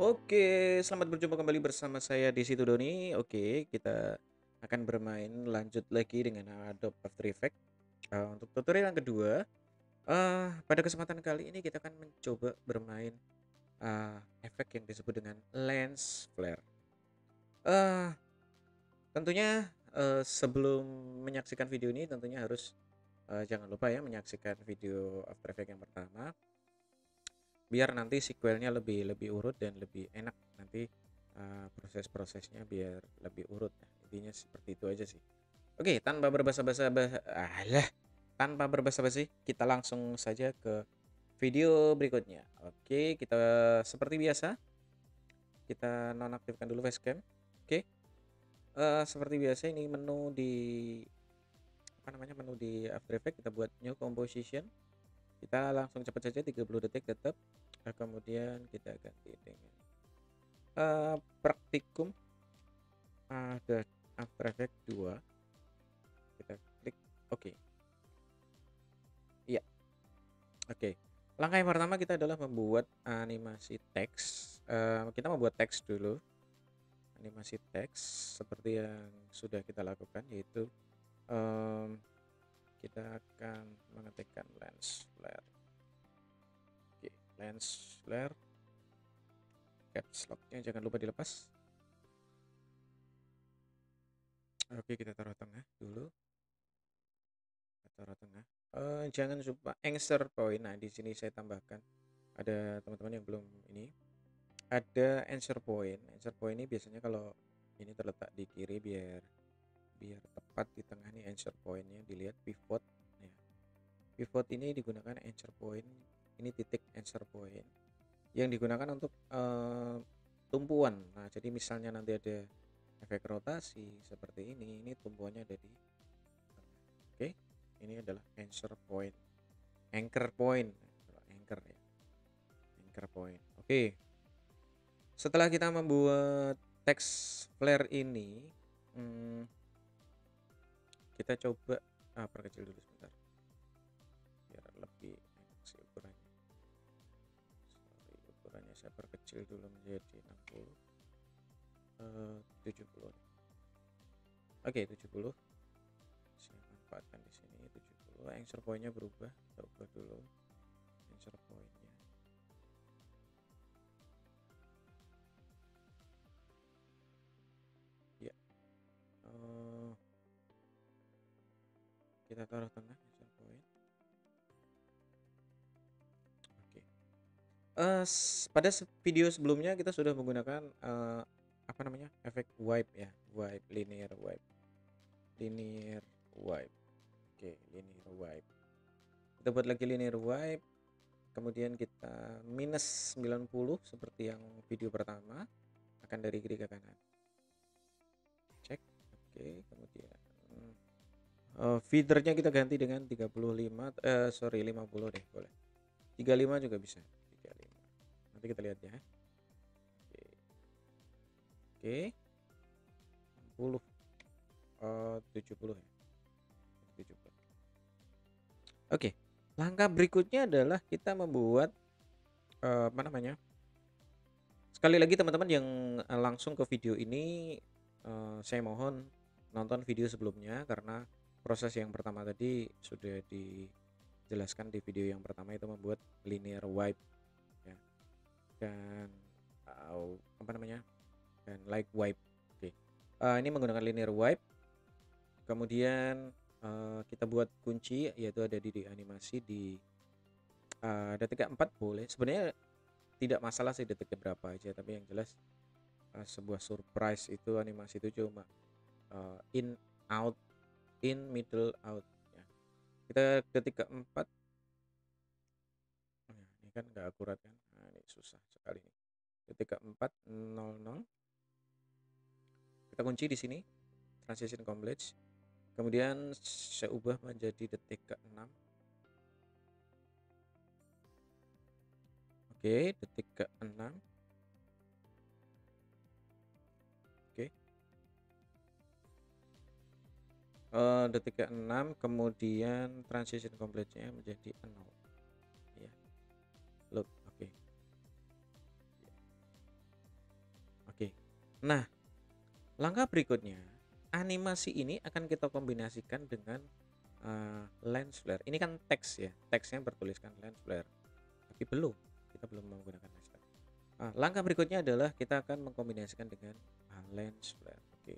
Oke, selamat berjumpa kembali bersama saya di situ Doni. Oke, kita akan bermain lanjut lagi dengan Adobe After Effects. Untuk tutorial yang kedua, pada kesempatan kali ini kita akan mencoba bermain efek yang disebut dengan lens flare. Eh, Tentunya sebelum menyaksikan video ini, tentunya harus jangan lupa ya menyaksikan video After Effects yang pertama, biar nanti sequelnya lebih lebih urut dan lebih enak nanti proses-prosesnya biar lebih urut. Nah, intinya seperti itu aja sih. Oke, tanpa berbasa-basi kita langsung saja ke video berikutnya. Oke, kita seperti biasa kita nonaktifkan dulu facecam. Oke, seperti biasa ini menu di menu di After Effects kita buat new composition. Kita langsung cepat saja 30 detik tetap. Kemudian kita ganti dengan praktikum ada After Effects 2. Kita klik oke. Iya, oke. Langkah yang pertama kita adalah membuat animasi teks. Kita membuat teks dulu. Animasi teks seperti yang sudah kita lakukan, yaitu kita akan mengetikkan lens flare. Oke, lens flare. Caps lock-nya jangan lupa dilepas. Oke, kita taruh tengah dulu. Taruh tengah. Jangan lupa answer point. Nah, di sini saya tambahkan ada teman-teman yang belum ini. Ada answer point. Answer point ini biasanya kalau ini terletak di kiri biar biar tepat di tengah nih answer pointnya. Dilihat pivot. Ya. Pivot ini digunakan answer point. Ini titik answer point yang digunakan untuk tumpuan. Nah, jadi misalnya nanti ada efek rotasi seperti ini tumpuannya ada di tengah. Oke, ini adalah answer point, anchor point, anchor ya, anchor point. Oke, setelah kita membuat teks flare ini, kita coba perkecil dulu sebentar biar lebih enak sih ukurannya. Ukurannya saya perkecil dulu menjadi 60, 70. Oke, 70. Saya manfaatkan di sini 70. Answer point-nya berubah. Kita ubah dulu answer point-nya. Ya. Kita taruh tengah answer point. Oke. Pada video sebelumnya kita sudah menggunakan efek wipe ya, wipe, linear wipe. Linear wipe. Oke, linear wipe. Kita buat lagi linear wipe. Kemudian kita minus 90 seperti yang video pertama, akan dari kiri ke kanan. Cek. Oke, kemudian feedernya kita ganti dengan 35 50 deh, boleh. 35 juga bisa. 35. Nanti kita lihat ya. Oke. 60 70 ya. 70. Oke. Langkah berikutnya adalah kita membuat sekali lagi teman-teman yang langsung ke video ini, saya mohon nonton video sebelumnya karena proses yang pertama tadi sudah dijelaskan di video yang pertama, itu membuat linear wipe ya, dan dan like wipe. Oke. Ini menggunakan linear wipe. Kemudian kita buat kunci, yaitu ada di animasi di detik keempat boleh. Sebenarnya tidak masalah sih detik berapa aja, tapi yang jelas sebuah surprise itu animasi itu cuma in out, in middle out ya. Kita detik keempat. Nah, ini kan nggak akurat kan, nah ini susah sekali nih. Detik keempat 00 kita kunci di sini transition complete. Kemudian saya ubah menjadi detik ke-6. Oke, detik ke-6. Oke. Detik ke-6, kemudian transition complete-nya menjadi 0. Ya. Load. Oke. Nah, langkah berikutnya, animasi ini akan kita kombinasikan dengan lens flare. Ini kan teks ya, teksnya bertuliskan lens flare, tapi kita belum menggunakan lens flare. Langkah berikutnya adalah kita akan mengkombinasikan dengan lens flare. Oke.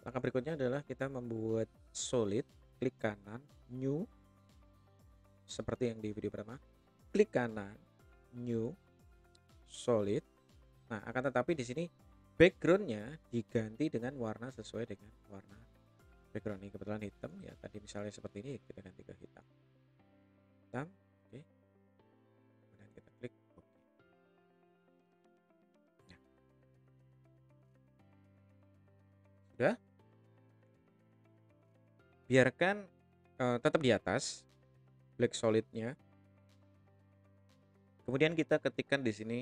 Langkah berikutnya adalah kita membuat solid, klik kanan, new, seperti yang di video pertama, klik kanan, new, solid. Nah, akan tetapi di sini backgroundnya diganti dengan warna sesuai dengan warna background. Ini kebetulan hitam ya, tadi misalnya seperti ini kita ganti ke hitam. Hitam, oke. Kemudian kita klik oke. Nah, sudah. Biarkan tetap di atas black solidnya. Kemudian kita ketikkan di sini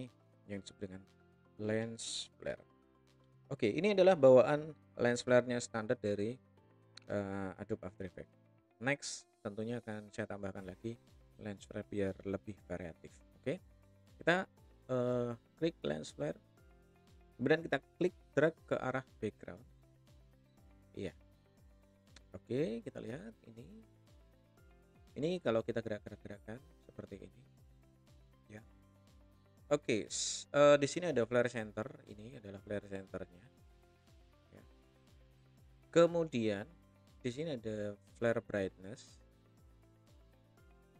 yang disebut dengan lens flare. Oke, ini adalah bawaan lens flare-nya standar dari Adobe After Effects. Next, tentunya akan saya tambahkan lagi lens flare biar lebih variatif. Oke, kita klik lens flare, kemudian kita klik drag ke arah background. Iya. Oke, kita lihat ini. Ini kalau kita gerak-gerak-gerakan seperti ini. Ya. Oke, di sini ada flare center. Ini adalah flare centernya. Ya. Kemudian di sini ada flare brightness.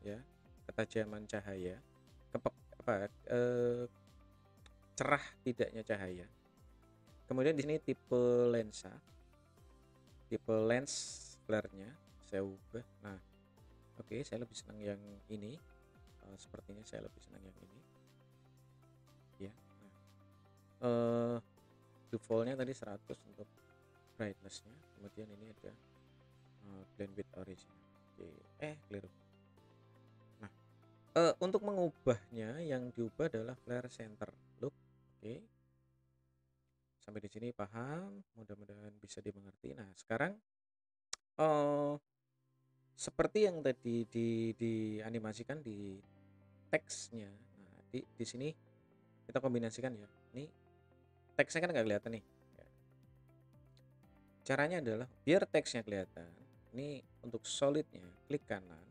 Ya, ketajaman cahaya. Cerah tidaknya cahaya. Kemudian di sini tipe lensa, tipe lens flare-nya saya ubah. Nah, oke, saya lebih senang yang ini. Sepertinya saya lebih senang yang ini. Ya. Nah, defaultnya tadi 100 untuk brightness-nya. Kemudian ini ada blend with original. Oke, keliru. Nah, untuk mengubahnya yang diubah adalah flare center look. Oke. Sampai di sini paham, mudah-mudahan bisa dimengerti. Nah, sekarang seperti yang tadi dianimasikan di teksnya. Nah, di sini kita kombinasikan ya. Ini teksnya kan nggak kelihatan nih. Ya. Caranya adalah biar teksnya kelihatan. Ini untuk solidnya, klik kanan.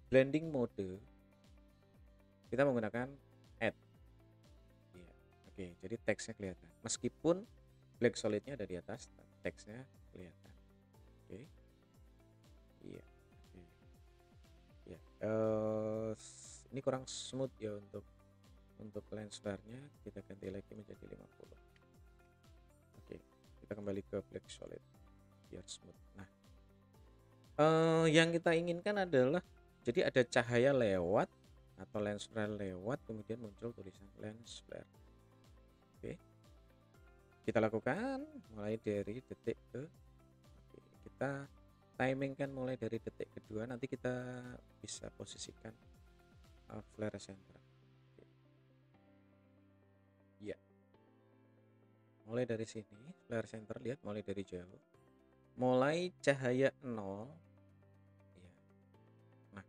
Blending mode. Kita menggunakan add. Ya. Oke, jadi teksnya kelihatan. Meskipun black solidnya ada di atas, teksnya kelihatan. Oke. Iya. Oke. Ya. Ini kurang smooth ya untuk lens flare-nya. Kita ganti lagi menjadi 50. Oke, kita kembali ke black solid biar smooth. Nah, yang kita inginkan adalah jadi ada cahaya lewat atau lens flare lewat, kemudian muncul tulisan lens flare. Oke, kita lakukan mulai dari detik ke oke, kita timingkan mulai dari detik kedua, nanti kita bisa posisikan flare center. Ya, mulai dari sini flare center, lihat mulai dari jauh, mulai cahaya 0 ya. Nah,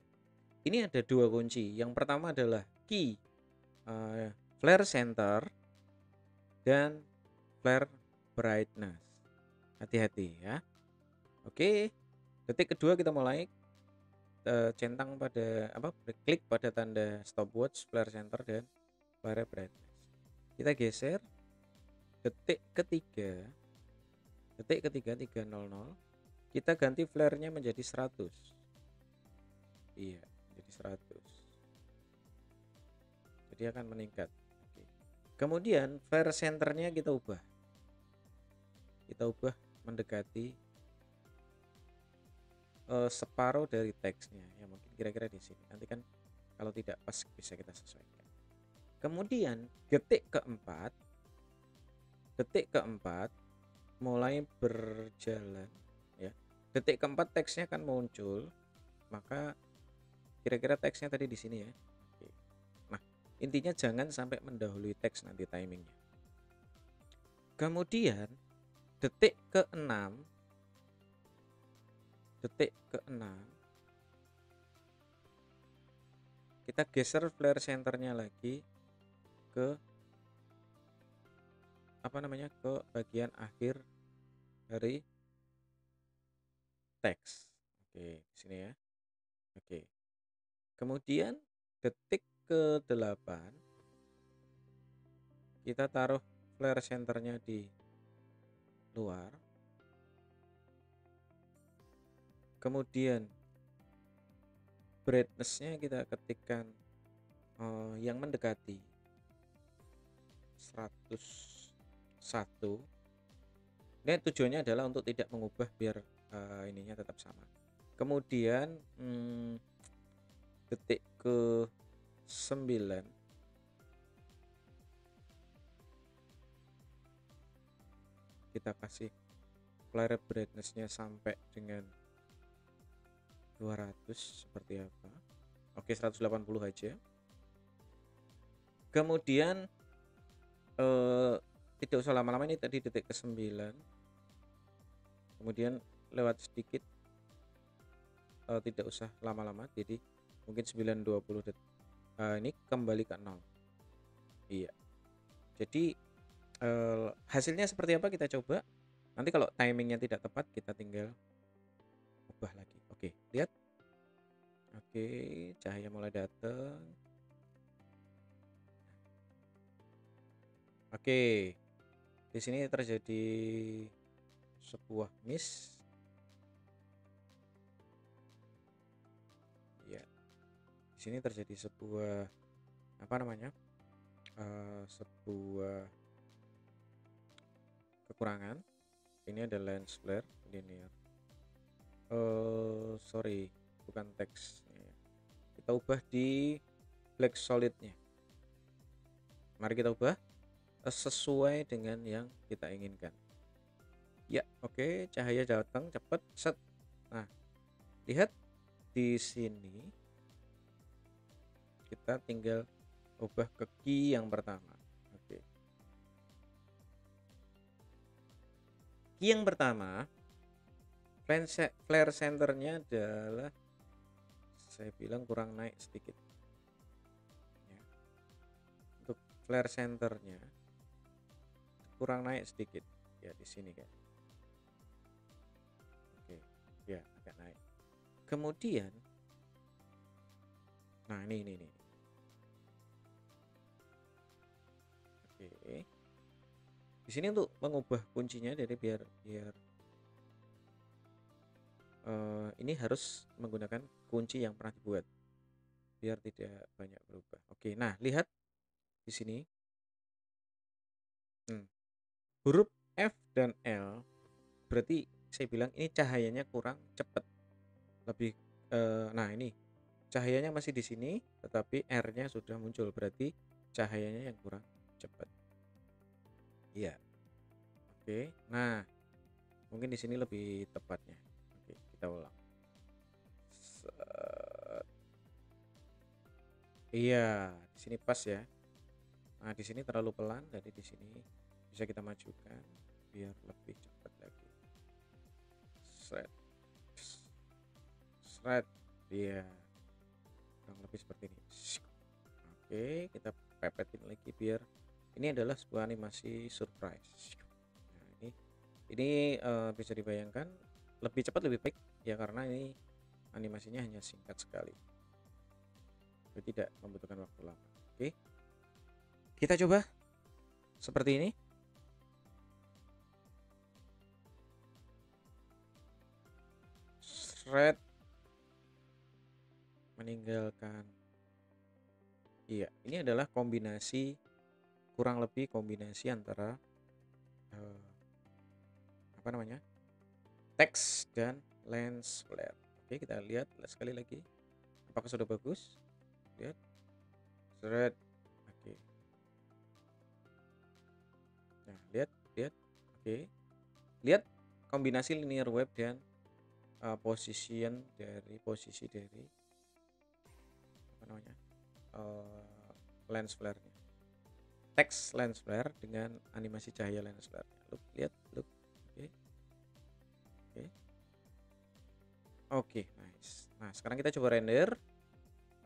ini ada dua kunci. Yang pertama adalah key flare center dan flare brightness. Hati-hati ya. Oke, detik kedua kita mulai centang pada klik pada tanda stopwatch flare center dan flare brightness. Kita geser detik ketiga 300, kita ganti flare-nya menjadi 100. Iya, menjadi 100. Jadi akan meningkat. Oke. Kemudian flare centernya kita ubah mendekati separuh dari teksnya ya, mungkin kira-kira di sini. Nanti kan kalau tidak pas bisa kita sesuaikan. Kemudian detik keempat mulai berjalan ya. Detik keempat teksnya akan muncul, maka kira-kira teksnya tadi di sini ya. Oke. Nah, intinya jangan sampai mendahului teks nanti timingnya. Kemudian detik ke-6 kita geser flare centernya lagi ke ke bagian akhir dari teks. Oke, di sini ya. Oke. Kemudian detik ke-8 kita taruh flare centernya di luar. Kemudian brightness-nya kita ketikkan yang mendekati 101. Ini tujuannya adalah untuk tidak mengubah biar ininya tetap sama. Kemudian detik ke-9 kita kasih flare brightness-nya sampai dengan 200 seperti apa. Oke, 180 aja. Kemudian tidak usah lama-lama, ini tadi detik ke-9. Kemudian lewat sedikit, tidak usah lama-lama, jadi mungkin 9:20 detik. Ini kembali ke 0. Iya. Jadi hasilnya seperti apa kita coba. Nanti kalau timingnya tidak tepat kita tinggal ubah lagi. Oke, lihat. Oke, cahaya mulai datang. Oke, di sini terjadi sebuah miss. Ya, di sini terjadi sebuah sebuah kekurangan. Ini ada lens flare linear. Sorry, bukan teks. Kita ubah di black solidnya. Mari kita ubah sesuai dengan yang kita inginkan. Ya, oke, cahaya datang cepat, set. Nah, lihat di sini kita tinggal ubah ke key yang pertama. Oke. Key yang pertama, flare centernya adalah, saya bilang kurang naik sedikit. Ya. Untuk flare centernya kurang naik sedikit. Ya, di sini kan. Oke, ya agak naik. Kemudian, nah ini. Oke. Di sini untuk mengubah kuncinya, jadi biar ini harus menggunakan kunci yang pernah dibuat biar tidak banyak berubah. Oke, nah lihat di sini huruf F dan L, berarti saya bilang ini cahayanya kurang cepat. Lebih nah ini cahayanya masih di sini tetapi R-nya sudah muncul, berarti cahayanya yang kurang cepat. Iya. Oke, nah mungkin di sini lebih tepatnya. Oke, kita ulang. Iya, di sini pas ya. Nah, di sini terlalu pelan, jadi di sini bisa kita majukan biar lebih cepat lagi. Shred. Iya. Kurang lebih seperti ini. Oke, kita pepetin lagi biar ini adalah sebuah animasi surprise. Nah, ini bisa dibayangkan lebih cepat lebih baik ya, karena ini animasinya hanya singkat sekali. Jadi tidak membutuhkan waktu lama. Oke. Kita coba seperti ini. Shred meninggalkan. Iya, ini adalah kurang lebih kombinasi antara teks dan lens flare. Oke, kita lihat sekali lagi apakah sudah bagus. Lihat, shred. Oke, nah lihat. Oke, lihat kombinasi linear wave dan posisi dari lens flare-nya. Teks lens flare dengan animasi cahaya lens flare. Lihat. Oke, nice. Nah, sekarang kita coba render.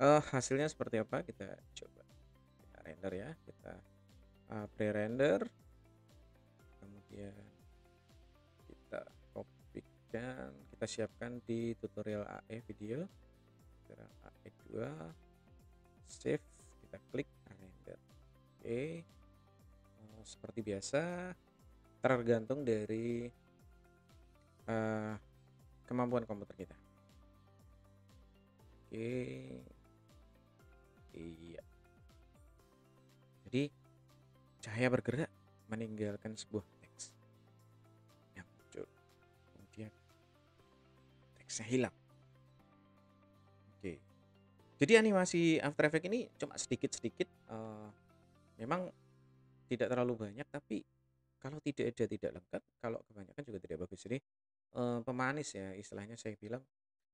Hasilnya seperti apa? Kita coba. Kita render ya. Kita pre-render. kemudian kita kopikan, kita siapkan di tutorial AE video, tutorial AE2, save, kita klik render. Oke, seperti biasa tergantung dari kemampuan komputer kita. Oke, iya. Jadi cahaya bergerak meninggalkan sebuah teks yang muncul, kemudian teksnya hilang. Oke, jadi animasi After Effects ini cuma sedikit-sedikit, memang tidak terlalu banyak, tapi kalau tidak ada tidak lengkap, kalau kebanyakan juga tidak bagus. Jadi pemanis ya istilahnya, saya bilang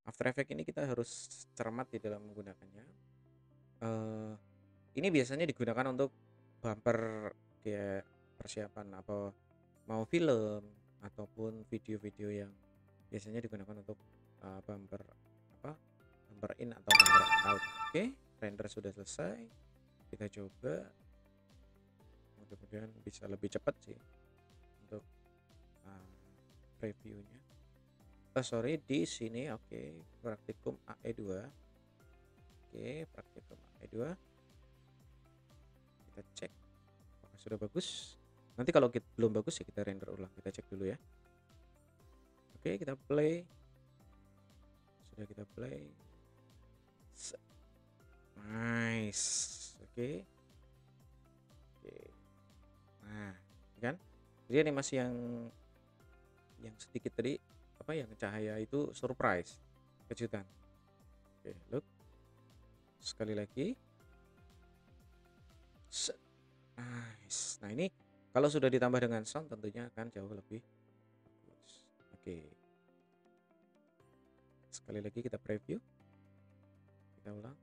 After Effects ini kita harus cermat di dalam menggunakannya. Ini biasanya digunakan untuk bumper kayak persiapan apa mau film ataupun video-video yang biasanya digunakan untuk bumper bumper in atau bumper out. Oke, render sudah selesai, kita coba, mudah-mudahan bisa lebih cepat sih untuk previewnya. Sorry, di sini oke, praktikum AE2. Oke, praktikum AE2, kita cek apakah sudah bagus. Nanti kalau belum bagus ya kita render ulang, kita cek dulu ya. Oke, kita play. Sudah kita play. Nice. Oke. Nah, kan? Jadi animasi yang sedikit tadi yang cahaya itu surprise, kejutan. Oke, look. Sekali lagi. Nice. Nah, ini kalau sudah ditambah dengan sound tentunya akan jauh lebih bagus. Oke. Sekali lagi kita preview. Kita ulang.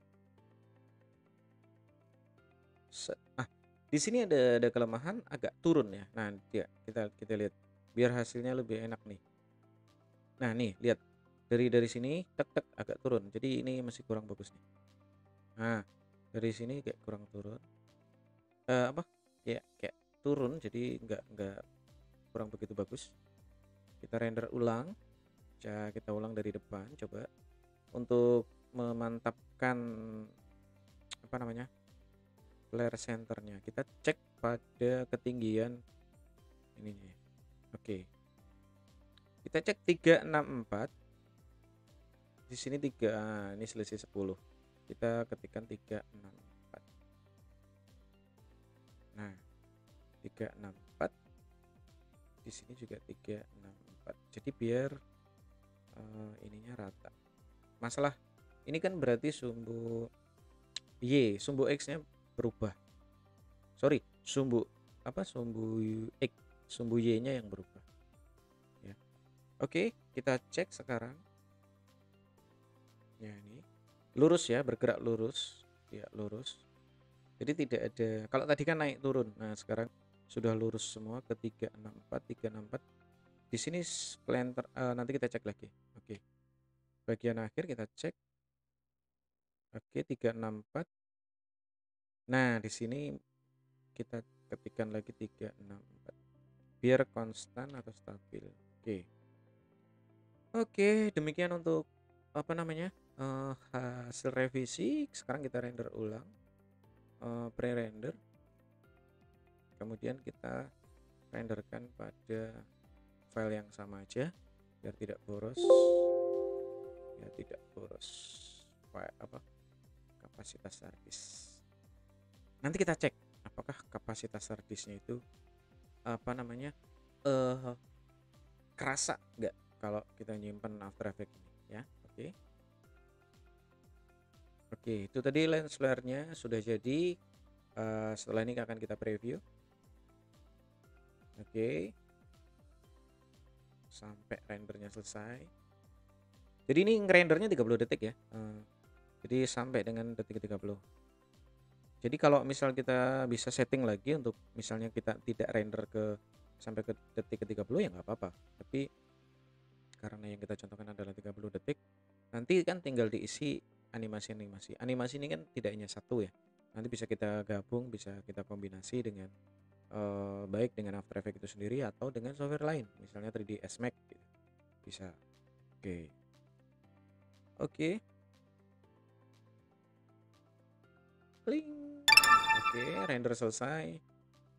Di sini ada kelemahan, agak turun ya. Nah, kita lihat biar hasilnya lebih enak nih. Nah, nih lihat dari sini tek agak turun. Jadi ini masih kurang bagus nih. Nah, dari sini kayak kurang turun. Kayak turun, jadi nggak kurang begitu bagus. Kita render ulang. Kita ulang dari depan coba untuk memantapkan flare centernya. Kita cek pada ketinggian ininya. Oke, kita cek 364. Di sini 3, ini selisih 10. Kita ketikkan 364. Nah, 364. Di sini juga 364. Jadi biar ininya rata. Masalah ini kan berarti sumbu X-nya berubah. Sorry, sumbu Y-nya yang berubah. Ya. Oke, kita cek sekarang. Ya, ini lurus ya, bergerak lurus. Ya, lurus. Jadi tidak ada, kalau tadi kan naik turun. Nah, sekarang sudah lurus semua ke 364. Di sini splinter, nanti kita cek lagi. Oke. Bagian akhir kita cek. Oke, 364. Nah, di sini kita ketikkan lagi 364 biar konstan atau stabil. Oke, demikian untuk hasil revisi. Sekarang kita render ulang, pre-render, kemudian kita renderkan pada file yang sama aja biar tidak boros. Kapasitas harddisk. Nanti kita cek apakah kapasitas harddisknya itu kerasa nggak kalau kita nyimpen After Effects ini ya. Oke, itu tadi lens flare-nya sudah jadi. Setelah ini akan kita preview. Oke, sampai rendernya selesai. Jadi ini ngerendernya 30 detik ya. Jadi sampai dengan detik 30. Jadi kalau misal kita bisa setting lagi untuk misalnya kita tidak render sampai ke detik ke-30 ya nggak apa-apa. Tapi karena yang kita contohkan adalah 30 detik, nanti kan tinggal diisi animasi. Animasi ini kan tidak hanya satu ya. Nanti bisa kita gabung, bisa kita kombinasi dengan baik dengan After Effects itu sendiri atau dengan software lain, misalnya 3ds Max gitu, bisa. Oke. Oke. Pling. Oke, render selesai.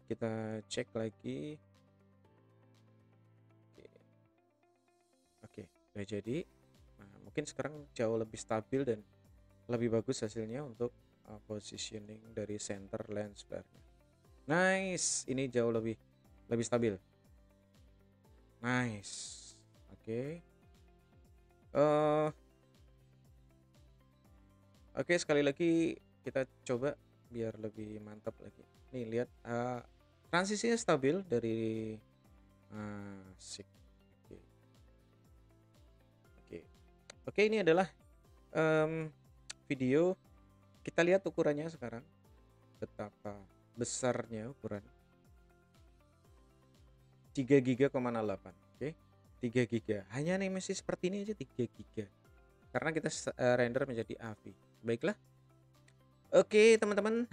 Kita cek lagi. Oke, udah jadi. Nah, mungkin sekarang jauh lebih stabil dan lebih bagus hasilnya untuk positioning dari center lens flare-nya. Nice, ini jauh lebih stabil. Nice. Oke. Oke, sekali lagi kita coba biar lebih mantap lagi. Nih lihat transisinya stabil dari asik. Oke. Oke. Oke, ini adalah video. Kita lihat ukurannya sekarang. Betapa besarnya ukuran. 3 GB,8. Oke. 3 GB. Hanya animasi seperti ini aja 3 GB. Karena kita render menjadi AVI. Baiklah. Oke, teman-teman,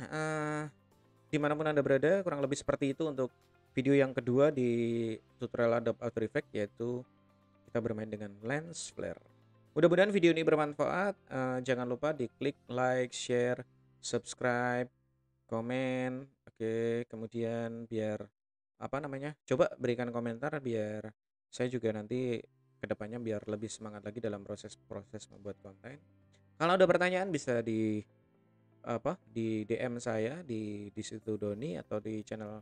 dimanapun Anda berada, kurang lebih seperti itu untuk video yang kedua di tutorial Adobe After Effects, yaitu kita bermain dengan lens flare. Mudah-mudahan video ini bermanfaat. Jangan lupa diklik like, share, subscribe, komen. Oke, kemudian biar coba berikan komentar biar saya juga nanti kedepannya biar lebih semangat lagi dalam proses membuat konten. Kalau ada pertanyaan bisa di DM saya di situ Doni, atau di channel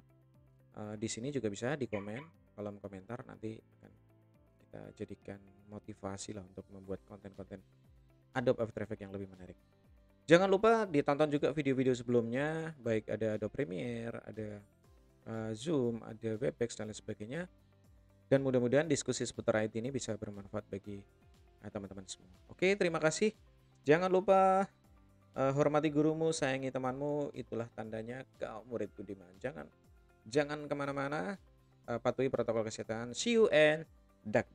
di sini juga bisa di kolom komentar. Nanti akan kita jadikan motivasi lah untuk membuat konten-konten Adobe After Effects yang lebih menarik. Jangan lupa ditonton juga video-video sebelumnya, baik ada Adobe Premiere, ada Zoom, ada Webex dan lain sebagainya. Dan mudah-mudahan diskusi seputar IT ini bisa bermanfaat bagi teman-teman semua. Oke, terima kasih. Jangan lupa hormati gurumu, sayangi temanmu, itulah tandanya kau murid budiman. Jangan kemana-mana, patuhi protokol kesehatan. See you and dak.